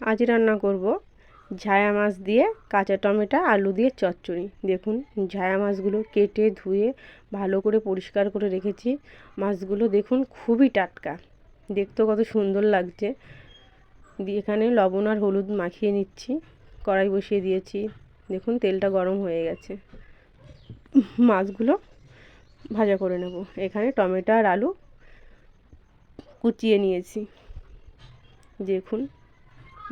আজ রান্না করব ঝায়া মাছ দিয়ে কাঁচা টমেটো আলু দিয়ে চচ্চড়ি। দেখুন ঝায়া মাছগুলো কেটে ধুয়ে ভালো করে পরিষ্কার করে রেখেছি। মাছগুলো দেখুন খুবই টাটকা, দেখতে কত সুন্দর লাগছে। দিয়ে এখানে লবণ আর হলুদ মাখিয়ে নিচ্ছি, কড়াই বসিয়ে দিয়েছি। দেখুন তেলটা গরম হয়ে গেছে, মাছগুলো ভাজা করে নেব। এখানে টমেটো আর আলু কুচিয়ে নিয়েছি। দেখুন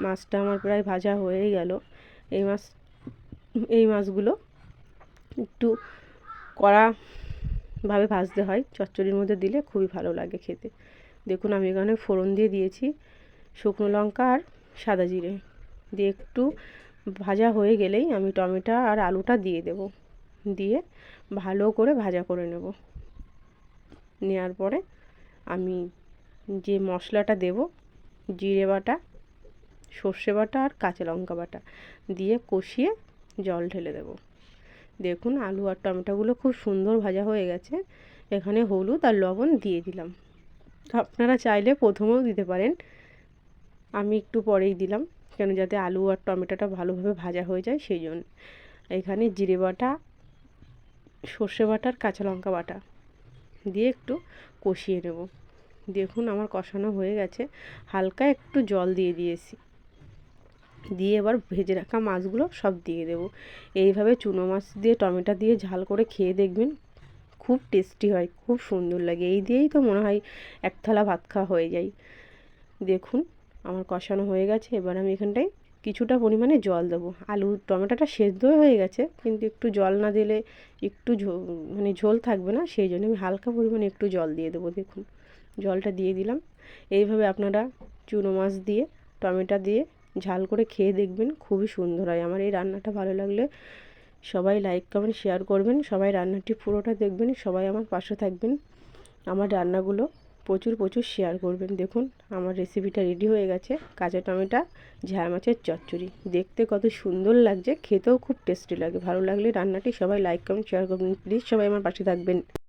মাছটা আমার প্রায় ভাজা হয়েই গেল। এই মাছগুলো একটু কড়াভাবে ভাজতে হয়, চচ্চড়ির মধ্যে দিলে খুবই ভালো লাগে খেতে। দেখুন আমি এখানে ফোড়ন দিয়ে দিয়েছি শুকনো লঙ্কা আর সাদা জিরে দিয়ে। একটু ভাজা হয়ে গেলেই আমি টমেটো আর আলুটা দিয়ে দেব, দিয়ে ভালো করে ভাজা করে নেব। নেওয়ার পরে আমি যে মশলাটা দেব, জিরে বাটা, সর্ষে বাটা আর কাঁচা লঙ্কা বাটা দিয়ে কষিয়ে জল ঢেলে দেব। দেখুন আলু আর টমেটোগুলো খুব সুন্দর ভাজা হয়ে গেছে। এখানে হলুদ আর লবণ দিয়ে দিলাম। আপনারা চাইলে প্রথমেও দিতে পারেন, আমি একটু পরেই দিলাম কেন যাতে আলু আর টমেটোটা ভালোভাবে ভাজা হয়ে যায় সেই জন্য। এখানে জিরে বাটা, সর্ষে বাটা আর কাঁচা লঙ্কা বাটা দিয়ে একটু কষিয়ে নেব। দেখুন আমার কষানো হয়ে গেছে, হালকা একটু জল দিয়ে দিয়েছি। দিয়ে এবার ভেজে রাখা মাছগুলো সব দিয়ে দেব। এইভাবে চুনো মাছ দিয়ে টমেটো দিয়ে ঝাল করে খেয়ে দেখবেন, খুব টেস্টি হয়, খুব সুন্দর লাগে। এই দিয়েই তো মনে হয় এক থালা ভাত খাওয়া হয়ে যায়। দেখুন আমার কষানো হয়ে গেছে, এবার আমি এখানটায় কিছুটা পরিমাণে জল দেবো। আলু টমেটোটা সেদ্ধ হয়ে গেছে, কিন্তু একটু জল না দিলে একটু ঝোল থাকবে না, সেই জন্য আমি হালকা পরিমাণে একটু জল দিয়ে দেবো। দেখুন জলটা দিয়ে দিলাম। এইভাবে আপনারা চুনো মাছ দিয়ে টমেটো দিয়ে ঝাল করে খেয়ে দেখবেন, খুবই সুন্দর হয়। আমার এই রান্নাটা ভালো লাগলে সবাই লাইক কমেন্ট শেয়ার করবেন, সবাই রান্নাটি পুরোটা দেখবেন, সবাই আমার পাশে থাকবেন, আমার রান্নাগুলো প্রচুর শেয়ার করবেন। দেখুন আমার রেসিপিটা রেডি হয়ে গেছে, কাঁচা টমেটো ঝায়া মাছের চচ্চড়ি। দেখতে কত সুন্দর লাগছে, খেতেও খুব টেস্টি লাগে। ভালো লাগলে রান্নাটি সবাই লাইক কমেন্ট শেয়ার করবেন, প্লিজ সবাই আমার পাশে থাকবেন।